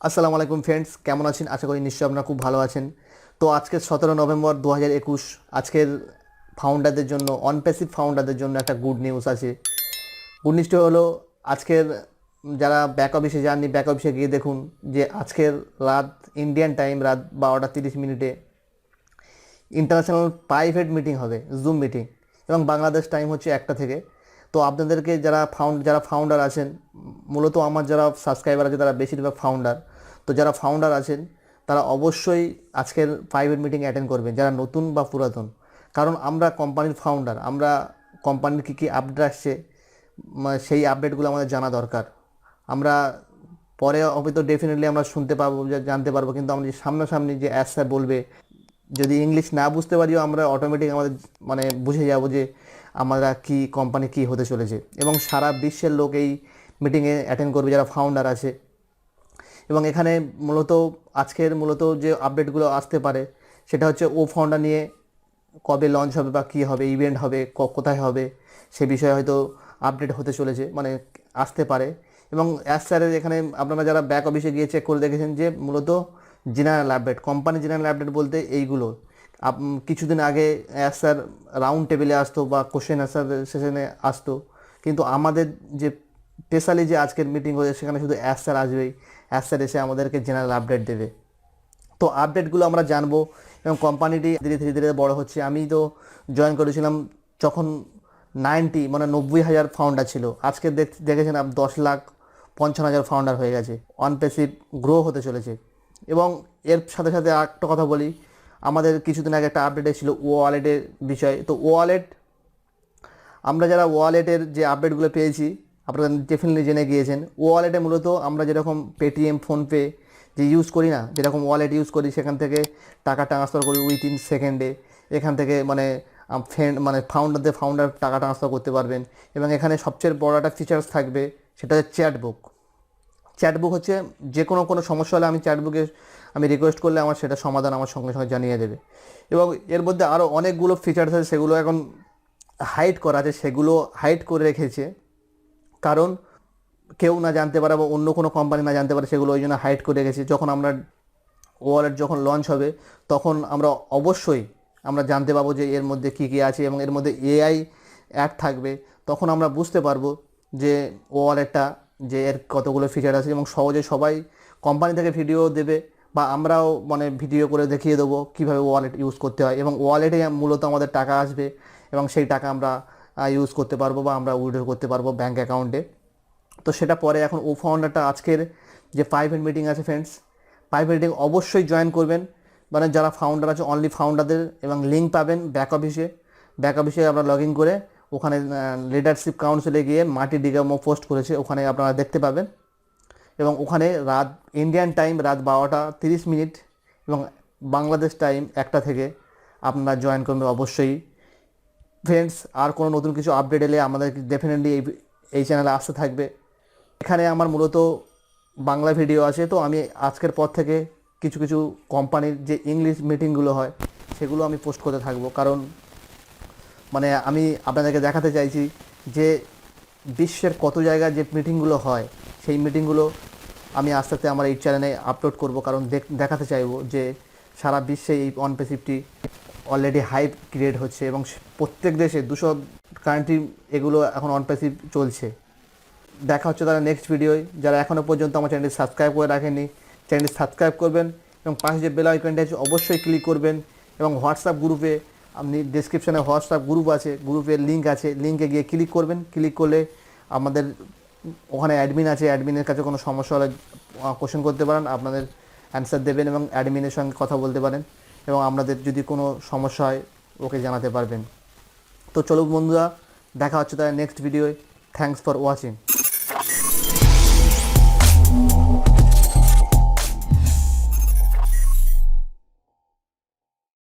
আসসালামু আলাইকুম ফ্রেন্ডস, কেমন আছেন? আশা করি নিশ্চয়ই আপনারা খুব ভালো আছেন। তো আজকে 17 নভেম্বর 2021, আজকের ফাউন্ডারদের জন্য, অনপ্যাসিভ ফাউন্ডারদের জন্য একটা গুড নিউজ আছে। গুড নিউজটা হলো আজকের যারা ব্যাক অফিসে যাননি, ব্যাক অফিসে গিয়ে দেখুন যে আজকের রাত ইন্ডিয়ান টাইম রাত 12টা 30 মিনিটে ইন্টারন্যাশনাল প্রাইভেট মিটিং হবে, জুম মিটিং, এবং বাংলাদেশ টাইম হচ্ছে 1টা থেকে। তো আপনাদেরকে যারা ফাউন্ডার আছেন, মূলত আমার যারা সাবস্ক্রাইবার আছে তারা বেশিরভাগ ফাউন্ডার। তো যারা ফাউন্ডার আছেন তারা অবশ্যই আজকের প্রাইভেট মিটিং অ্যাটেন্ড করবেন, যারা নতুন বা পুরাতন। কারণ আমরা কোম্পানির ফাউন্ডার, আমরা কোম্পানির কী কী আপডেট আসছে সেই আপডেটগুলো আমাদের জানা দরকার। আমরা পরে হয়তো ডেফিনেটলি আমরা শুনতে পাবো, জানতে পারবো, কিন্তু আমরা যে সামনাসামনি যে স্যার বলবে, যদি ইংলিশ না বুঝতে পারিও আমরা অটোমেটিক আমাদের বুঝে যাব যে আমরা কি কোম্পানি কি হতে চলেছে। এবং সারা বিশ্বের লোক এই মিটিংয়ে অ্যাটেন্ড করবে যারা ফাউন্ডার আছে। এবং এখানে মূলত যে আপডেটগুলো আসতে পারে সেটা হচ্ছে ও ফাউন্ডার নিয়ে কবে লঞ্চ হবে বা কী হবে, ইভেন্ট হবে, কোথায় হবে, সে বিষয়ে হয়তো আপডেট হতে চলেছে, আসতে পারে। এবং স্যারের এখানে আপনারা যারা ব্যাক অফিসে গিয়ে চেক করে দেখেছেন যে মূলত general update, company general update বলতে এইগুলো। কিছুদিন আগে স্যার রাউন্ড টেবিলে আসতো বা কোশ্চেন আনসার সেশনে আসতো, কিন্তু আমাদের যে স্পেশালি যে আজকের মিটিং হয়েছে সেখানে শুধু স্যার আসবেই। স্যার এসে আমাদেরকে জেনারেল আপডেট দেবে। তো আপডেটগুলো আমরা জানবো। এবং কোম্পানিটি ধীরে ধীরে ধীরে বড় হচ্ছে। আমি তো জয়েন করেছিলাম যখন 90,000 ফাউন্ডার ছিল, আজকে দেখেছেন 10,55,000 ফাউন্ডার হয়ে গেছে। অনপ্যাসিভ গ্রো হতে চলেছে। এবং এর সাথে সাথে আরেকটা কথা বলি, আমাদের কিছুদিন আগে একটা আপডেট ছিল ওয়ালেটের বিষয়। তো আমরা যারা ওয়ালেটের যে আপডেটগুলো পেয়েছি আপনারা ডেফিনেটলি জেনে গিয়েছেন। ওয়ালেটে মূলত আমরা যেরকম পেটিএম, ফোনপে যে ইউজ করি না, যেরকম ওয়ালেট ইউজ করি, সেখান থেকে টাকা ট্রান্সফার করি উইথিন সেকেন্ডে। এখান থেকে ফাউন্ডার টাকা ট্রান্সফার করতে পারবেন। এবং এখানে সবচেয়ে বড় একটা ফিচার্স থাকবে, সেটা হচ্ছে চ্যাটবুক হচ্ছে যে কোনো সমস্যা হলে আমি রিকোয়েস্ট করলে আমার সেটা সমাধান আমার সঙ্গে সঙ্গে জানিয়ে দেবে। এবং এর মধ্যে আরও অনেকগুলো ফিচার্স আছে, সেগুলো এখন হাইড করা আছে, সেগুলো হাইড করে রেখেছে কারণ কেউ না জানতে পারে বা অন্য কোনো কোম্পানি না জানতে পারে, সেগুলো ওই জন্য হাইড করে রেখেছি। যখন ওয়ালেট যখন লঞ্চ হবে তখন অবশ্যই আমরা জানতে পারবো যে এর মধ্যে কী কী আছে, এবং এর মধ্যে এআই অ্যাড থাকবে। তখন আমরা বুঝতে পারবো যে ওয়ালেটটা যে এর কতগুলো ফিচার আছে। এবং সহজে সবাই কোম্পানি থেকে ভিডিও দেবে বা আমরাও ভিডিও করে দেখিয়ে দেবো কীভাবে ওয়ালেট ইউজ করতে হয়। এবং ওয়ালেটে মূলত আমাদের টাকা আসবে এবং সেই টাকা আমরা ইউজ করতে পারবো বা আমরা উইথড্র করতে পারবো ব্যাঙ্ক অ্যাকাউন্টে। তো সেটা পরে। এখন ফাউন্ডারটা আজকের যে প্রাইভেট মিটিং আছে ফ্রেন্ডস, প্রাইভেট মিটিং অবশ্যই জয়েন করবেন। যারা ফাউন্ডার আছে অনলি ফাউন্ডারদের। এবং লিঙ্ক পাবেন ব্যাক অফিসে আমরা লগ ইন করে ওখানে লিডারশিপ কাউন্সিলে গিয়ে মাটি ডিগামো পোস্ট করেছে, ওখানে আপনারা দেখতে পাবেন। এবং ওখানে ইন্ডিয়ান টাইম রাত 12টা 30 মিনিট এবং বাংলাদেশ টাইম 1টা থেকে আপনারা জয়েন করবেন অবশ্যই ফ্রেন্ডস। আর কোনো নতুন কিছু আপডেট এলে আমাদের ডেফিনেটলি এই চ্যানেলে আসতে থাকবে। এখানে আমার মূলত বাংলা ভিডিও আছে। তো আমি আজকের পর থেকে কিছু কিছু কোম্পানির যে ইংলিশ মিটিংগুলো হয় সেগুলো আমি পোস্ট করতে থাকবো। কারণ আমি আপনাদেরকে দেখাতে চাইছি যে বিশ্বের কত জায়গায় যে মিটিংগুলো হয় সেই মিটিংগুলো আমি আস্তে আস্তে আমার এই চ্যানেলে আপলোড করব। কারণ দেখাতে চাইবো যে সারা বিশ্বে এই অনপ্যাসিভটি অলরেডি হাইপ ক্রিয়েট হচ্ছে এবং প্রত্যেক দেশে 200 কান্ট্রি এগুলো এখন অনপ্যাসিভ চলছে। দেখা হচ্ছে তারা নেক্সট ভিডিওয়। যারা এখনও পর্যন্ত আমার চ্যানেলটি সাবস্ক্রাইব করে রাখেননি, চ্যানেলটি সাবস্ক্রাইব করবেন এবং পাশে যে বেল আইকনটা আছে অবশ্যই ক্লিক করবেন। এবং হোয়াটসঅ্যাপ গ্রুপে আপনি ডেসক্রিপশানে হোয়াটসঅ্যাপ গ্রুপ আছে, গ্রুপের লিঙ্ক আছে, লিঙ্কে গিয়ে ক্লিক করবেন। ক্লিক করলে আমাদের ওখানে অ্যাডমিন আছে, অ্যাডমিনের কাছে কোনো সমস্যা হলে কোশ্চেন করতে পারেন, আপনাদের অ্যান্সার দেবেন এবং অ্যাডমিনের সঙ্গে কথা বলতে পারেন এবং আপনাদের যদি কোনো সমস্যা হয় ওকে জানাতে পারবেন। তো চলো বন্ধুরা, দেখা হচ্ছে তাহলে নেক্সট ভিডিওয়। Thanks for watching.